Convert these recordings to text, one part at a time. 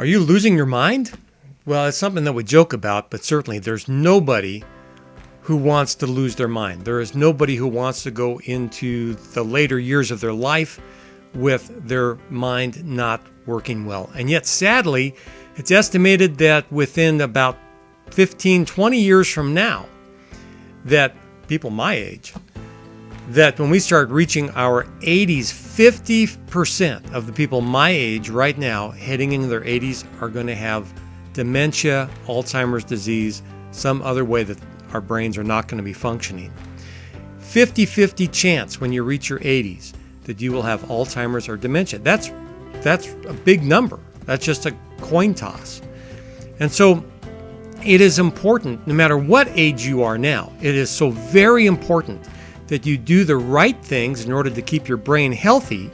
Are you losing your mind? Well, it's something that we joke about, but certainly there's nobody who wants to lose their mind. There is nobody who wants to go into the later years of their life with their mind not working well. And yet, sadly, it's estimated that within about 15, 20 years from now, that people my age, that when we start reaching our 80s, 50% of the people my age right now, heading into their 80s, are going to have dementia, Alzheimer's disease, some other way that our brains are not going to be functioning. 50-50 chance when you reach your 80s that you will have Alzheimer's or dementia. That's a big number. That's just a coin toss. And so it is important, no matter what age you are now, it is so very important that you do the right things in order to keep your brain healthy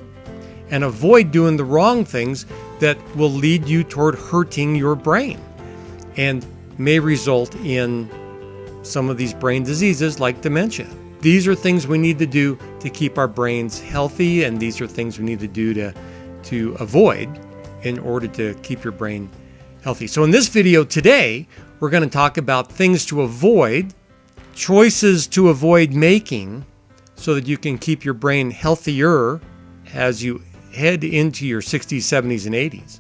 and avoid doing the wrong things that will lead you toward hurting your brain and may result in some of these brain diseases like dementia. These are things we need to do to keep our brains healthy, and these are things we need to do to avoid in order to keep your brain healthy. So in this video today, we're going to talk about things to avoid, choices to avoid making so that you can keep your brain healthier as you head into your 60s, 70s, and 80s.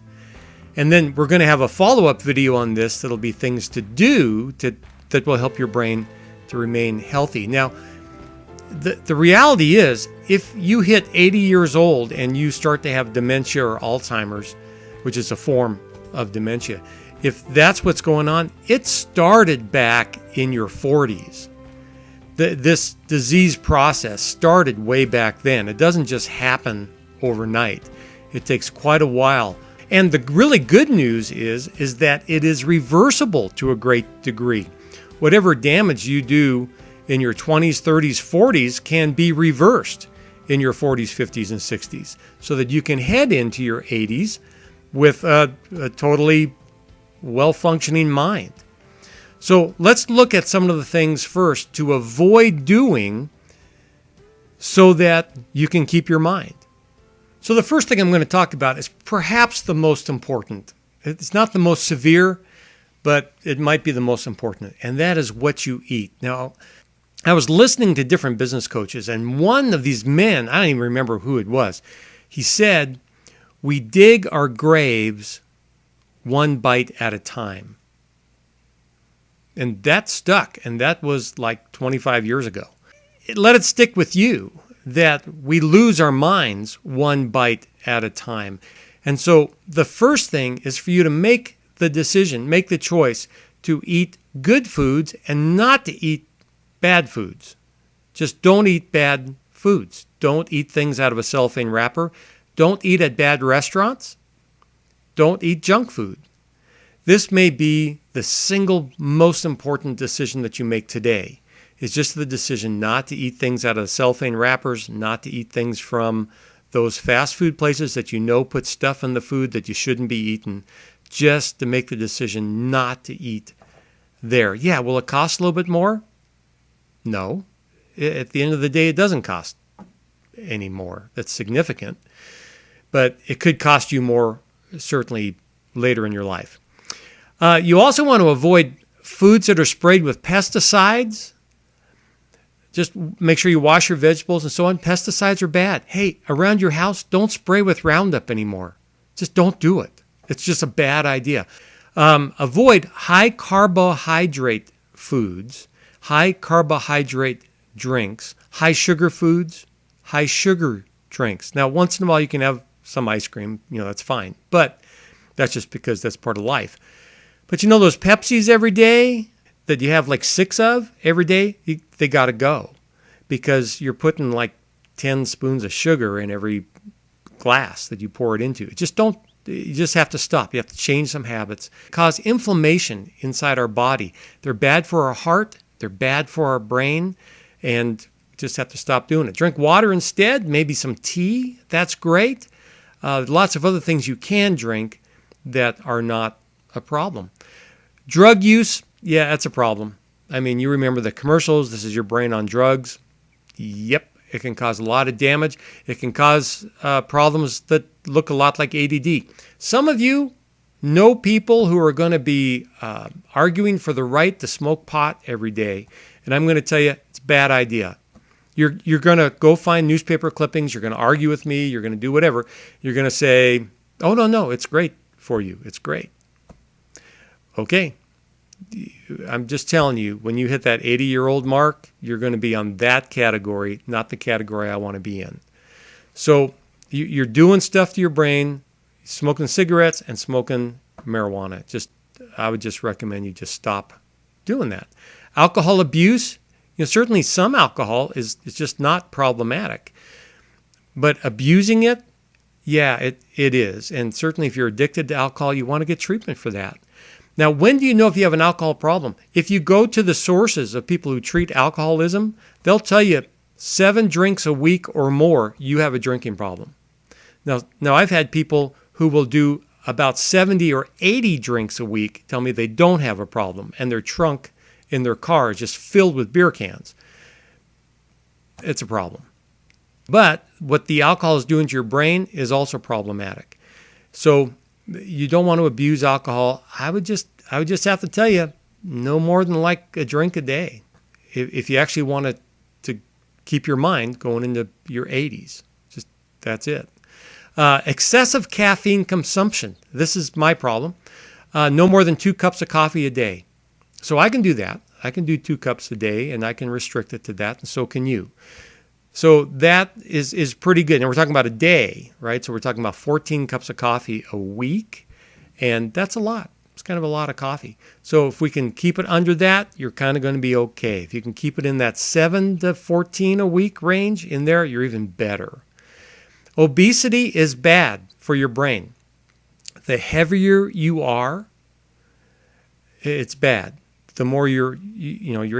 And then we're going to have a follow-up video on this that'll be things to do that will help your brain to remain healthy. Now, the reality is, if you hit 80 years old and you start to have dementia or Alzheimer's, which is a form of dementia, if that's what's going on, it started back in your 40s. This disease process started way back then. It doesn't just happen overnight. It takes quite a while. And the really good news is that it is reversible to a great degree. Whatever damage you do in your 20s, 30s, 40s can be reversed in your 40s, 50s, and 60s so that you can head into your 80s with a totally well-functioning mind. So let's look at some of the things first to avoid doing so that you can keep your mind. So the first thing I'm going to talk about is perhaps the most important. It's not the most severe, but it might be the most important, and that is what you eat. Now, I was listening to different business coaches, and one of these men, I don't even remember who it was, he said, "We dig our graves one bite at a time." And that stuck, and that was like 25 years ago. Let it stick with you that we lose our minds one bite at a time. And so the first thing is for you to make the decision, make the choice to eat good foods and not to eat bad foods. Just don't eat bad foods. Don't eat things out of a cellophane wrapper. Don't eat at bad restaurants. Don't eat junk food. This may be the single most important decision that you make today. It's just the decision not to eat things out of cellophane wrappers, not to eat things from those fast food places that you know put stuff in the food that you shouldn't be eating. Just to make the decision not to eat there. Yeah, will it cost a little bit more? No. At the end of the day, it doesn't cost any more. That's significant. But it could cost you more, certainly, later in your life. You also want to avoid foods that are sprayed with pesticides. Just make sure you wash your vegetables and so on. Pesticides are bad. Hey, around your house, don't spray with Roundup anymore. Just don't do it. It's just a bad idea. Avoid high carbohydrate foods, high carbohydrate drinks, high sugar foods, high sugar drinks. Now, once in a while you can have some ice cream, that's fine. But that's just because that's part of life. But those Pepsis every day that you have like 6 of every day, they got to go because you're putting like 10 spoons of sugar in every glass that you pour it into. You just have to stop. You have to change some habits. Cause inflammation inside our body. They're bad for our heart. They're bad for our brain. And just have to stop doing it. Drink water instead, maybe some tea. That's great. Lots of other things you can drink that are not a problem. Drug use, yeah, that's a problem. I mean, you remember the commercials. This is your brain on drugs. Yep, it can cause a lot of damage. It can cause problems that look a lot like ADD. Some of you Know people who are going to be arguing for the right to smoke pot every day. And I'm going to tell you, it's a bad idea. You're going to go find newspaper clippings. You're going to argue with me. You're going to do whatever. You're going to say, oh, no, it's great for you. It's great. Okay. I'm just telling you, when you hit that 80-year-old mark, you're going to be on that category, not the category I want to be in. So you're doing stuff to your brain, smoking cigarettes and smoking marijuana. I would just recommend you just stop doing that. Alcohol abuse, certainly some alcohol is just not problematic. But abusing it, yeah, it is. And certainly if you're addicted to alcohol, you want to get treatment for that. Now, when do you know if you have an alcohol problem? If you go to the sources of people who treat alcoholism, they'll tell you 7 drinks a week or more, you have a drinking problem. Now I've had people who will do about 70 or 80 drinks a week tell me they don't have a problem, and their trunk in their car is just filled with beer cans. It's a problem. But what the alcohol is doing to your brain is also problematic. So you don't want to abuse alcohol. I would just have to tell you, no more than like a drink a day, if you actually want to keep your mind going into your 80s. Just that's it. Excessive caffeine consumption. This is my problem. No more than 2 cups of coffee a day. So I can do that. I can do 2 cups a day, and I can restrict it to that, and so can you. So that is pretty good. And we're talking about a day, right? So we're talking about 14 cups of coffee a week, and that's a lot. It's kind of a lot of coffee. So if we can keep it under that, you're kind of going to be okay. If you can keep it in that 7 to 14 a week range in there, you're even better. Obesity is bad for your brain. The heavier you are, it's bad. The more your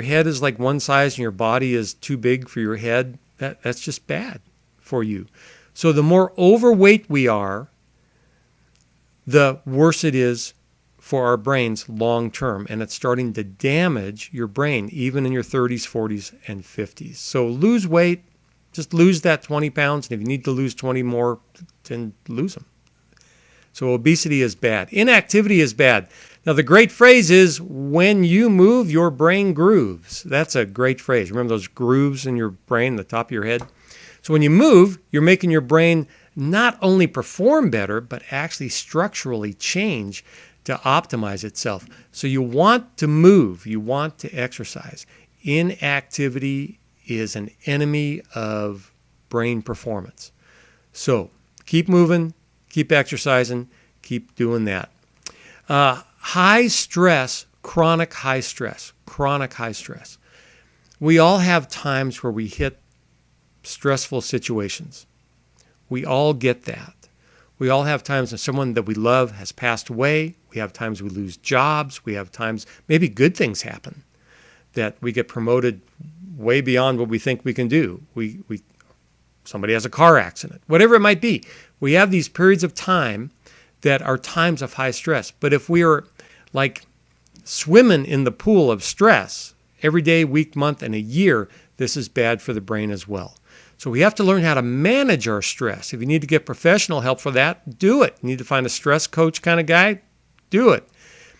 head is like one size and your body is too big for your head, that's just bad for you. So the more overweight we are, the worse it is for our brains long term. And it's starting to damage your brain even in your 30s, 40s, and 50s. So lose weight. Just lose that 20 pounds. And if you need to lose 20 more, then lose them. So obesity is bad. Inactivity is bad. Now, the great phrase is, when you move, your brain grooves. That's a great phrase. Remember those grooves in your brain, the top of your head? So when you move, you're making your brain not only perform better, but actually structurally change to optimize itself. So you want to move. You want to exercise. Inactivity is an enemy of brain performance. So keep moving, keep exercising, keep doing that. High stress, chronic high stress. We all have times where we hit stressful situations. We all get that. We all have times when someone that we love has passed away. We have times we lose jobs. We have times maybe good things happen, that we get promoted way beyond what we think we can do. Somebody has a car accident, whatever it might be. We have these periods of time that are times of high stress. But if we are like swimming in the pool of stress every day, week, month, and a year, this is bad for the brain as well. So we have to learn how to manage our stress. If you need to get professional help for that, do it. You need to find a stress coach kind of guy, do it.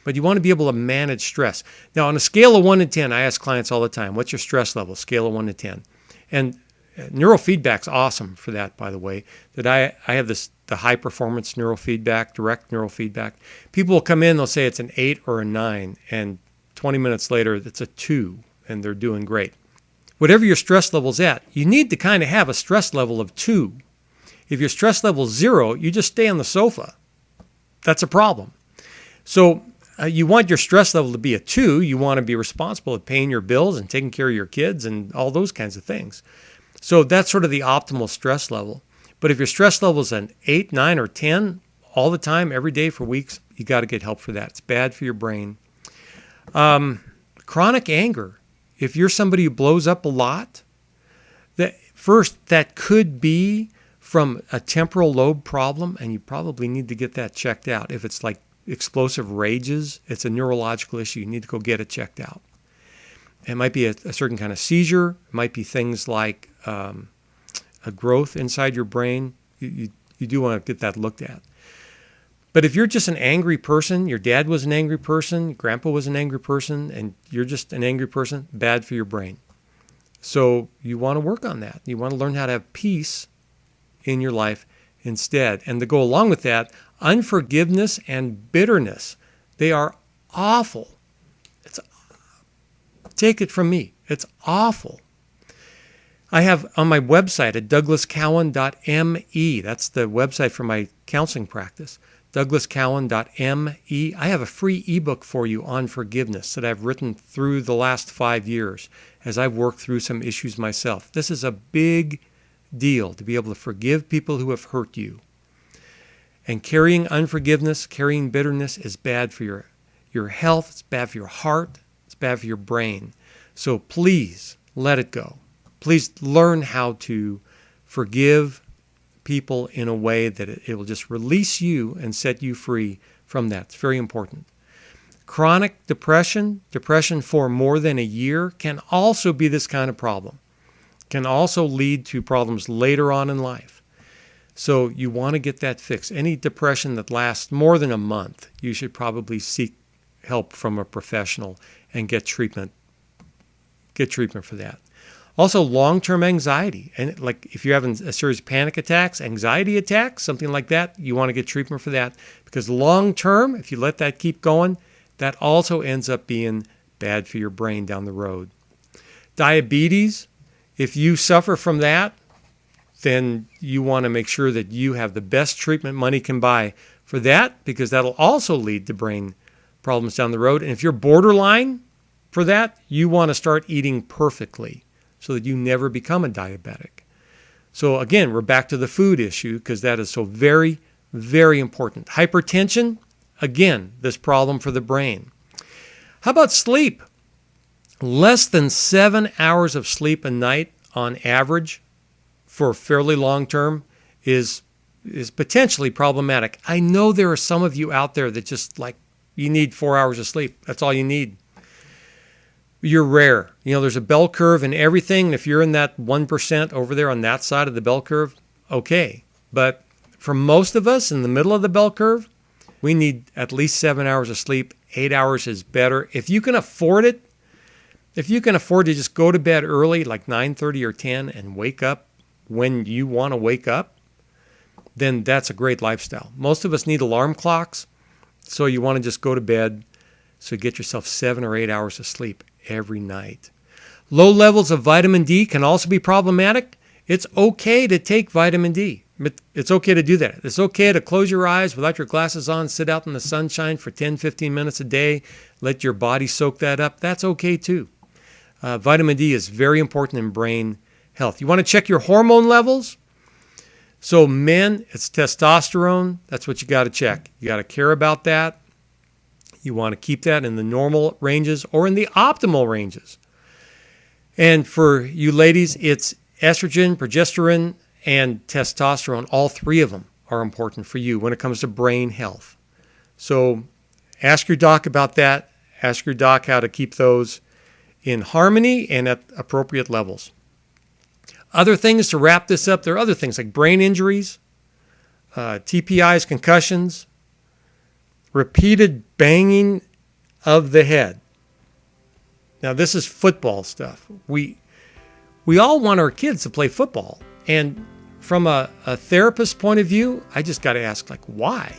But you want to be able to manage stress. Now, on a scale of 1 to 10, I ask clients all the time, what's your stress level? Scale of 1 to 10. And neurofeedback's awesome for that, by the way. That I have the high performance neurofeedback, direct neurofeedback. People will come in, they'll say it's an 8 or a 9, and 20 minutes later, it's a 2, and they're doing great. Whatever your stress level's at, you need to kind of have a stress level of 2. If your stress level's 0, you just stay on the sofa. That's a problem. So you want your stress level to be a 2. You want to be responsible at paying your bills and taking care of your kids and all those kinds of things. So that's sort of the optimal stress level. But if your stress level is an 8, 9, or 10 all the time, every day for weeks, you got to get help for that. It's bad for your brain. Chronic anger. If you're somebody who blows up a lot, that could be from a temporal lobe problem, and you probably need to get that checked out. If it's like explosive rages, it's a neurological issue. You need to go get it checked out. It might be a certain kind of seizure. It might be things like a growth inside your brain. You do want to get that looked at. But if you're just an angry person, your dad was an angry person, grandpa was an angry person, and you're just an angry person, bad for your brain. So you want to work on that. You want to learn how to have peace in your life instead. And to go along with that, unforgiveness and bitterness, they are awful. Take it from me. It's awful. I have on my website at douglascowan.me. That's the website for my counseling practice. douglascowan.me. I have a free ebook for you on forgiveness that I've written through the last 5 years as I've worked through some issues myself. This is a big deal to be able to forgive people who have hurt you. And carrying unforgiveness, carrying bitterness is bad for your health. It's bad for your heart. It's bad for your brain. So please let it go. Please learn how to forgive people in a way that it will just release you and set you free from that. It's very important. Chronic depression for more than a year, can also be this kind of problem. Can also lead to problems later on in life. So you want to get that fixed. Any depression that lasts more than a month, you should probably seek help from a professional and get treatment. Get treatment for that. Also, long-term anxiety. And like if you're having a series of panic attacks, anxiety attacks, something like that, you want to get treatment for that. Because long-term, if you let that keep going, that also ends up being bad for your brain down the road. Diabetes, if you suffer from that, then you want to make sure that you have the best treatment money can buy for that, because that'll also lead to brain problems down the road. And if you're borderline for that, you want to start eating perfectly so that you never become a diabetic. So again, we're back to the food issue because that is so very, very important. Hypertension, again, this problem for the brain. How about sleep? Less than 7 hours of sleep a night on average for fairly long term is potentially problematic. I know there are some of you out there that just like, you need 4 hours of sleep. That's all you need. You're rare. There's a bell curve and everything. If you're in that 1% over there on that side of the bell curve, okay. But for most of us in the middle of the bell curve, we need at least 7 hours of sleep. 8 hours is better. If you can afford it, if you can afford to just go to bed early, like 9:30 or 10, and wake up when you want to wake up, then that's a great lifestyle. Most of us need alarm clocks, so you want to just go to bed, so get yourself 7 or 8 hours of sleep every night. Low levels of vitamin D can also be problematic. It's okay to take vitamin D. It's okay to do that. It's okay to close your eyes without your glasses on, sit out in the sunshine for 10, 15 minutes a day, let your body soak that up. That's okay too. Vitamin D is very important in brain health. You want to check your hormone levels? So men, it's testosterone. That's what you got to check. You got to care about that. You want to keep that in the normal ranges or in the optimal ranges. And for you ladies, it's estrogen, progesterone, and testosterone. All three of them are important for you when it comes to brain health. So ask your doc about that. Ask your doc how to keep those in harmony and at appropriate levels. Other things to wrap this up, there are other things like brain injuries, TPIs, concussions, repeated banging of the head. Now, this is football stuff. We all want our kids to play football. And from a therapist point of view, I just got to ask, like, why?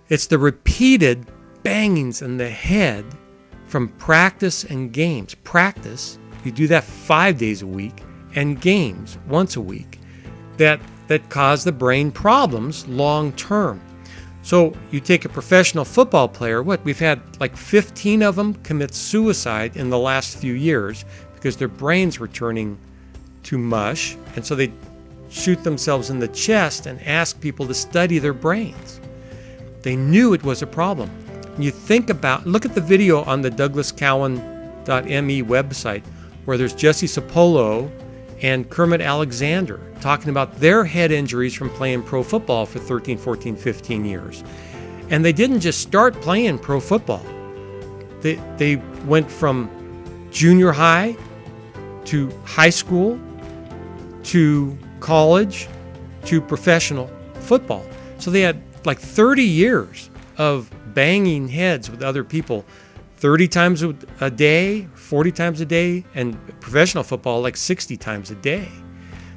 It's the repeated bangings in the head from practice and games. Practice, you do that 5 days a week, and games once a week that cause the brain problems long term. So you take a professional football player, we've had like 15 of them commit suicide in the last few years because their brains were turning to mush, and so they shoot themselves in the chest and ask people to study their brains. They knew it was a problem. You look at the video on the douglascowan.me website where there's Jesse Sapolo and Kermit Alexander talking about their head injuries from playing pro football for 13, 14, 15 years. And they didn't just start playing pro football. They went from junior high to high school to college to professional football. So they had like 30 years of banging heads with other people 30 times a day, 40 times a day, and professional football like 60 times a day.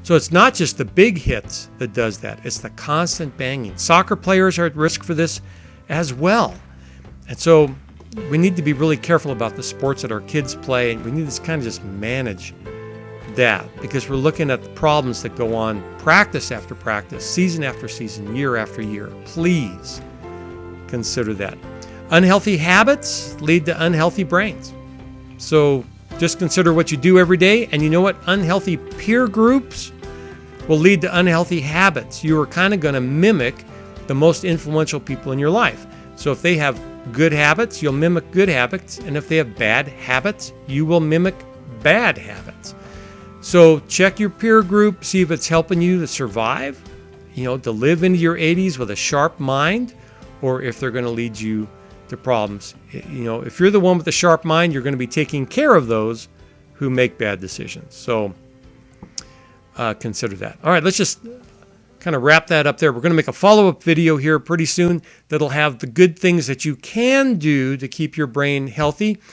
So it's not just the big hits that does that. It's the constant banging. Soccer players are at risk for this as well. And so we need to be really careful about the sports that our kids play, and we need to kind of just manage that, because we're looking at the problems that go on practice after practice, season after season, year after year. Please consider that. Unhealthy habits lead to unhealthy brains. So just consider what you do every day, and you know what? Unhealthy peer groups will lead to unhealthy habits. You are kind of going to mimic the most influential people in your life. So if they have good habits, you'll mimic good habits, and if they have bad habits, you will mimic bad habits. So check your peer group, see if it's helping you to survive, to live into your 80s with a sharp mind, or if they're going to lead you to problems. If you're the one with the sharp mind, you're going to be taking care of those who make bad decisions. So consider that. All right, let's just kind of wrap that up there. We're going to make a follow-up video here pretty soon that'll have the good things that you can do to keep your brain healthy.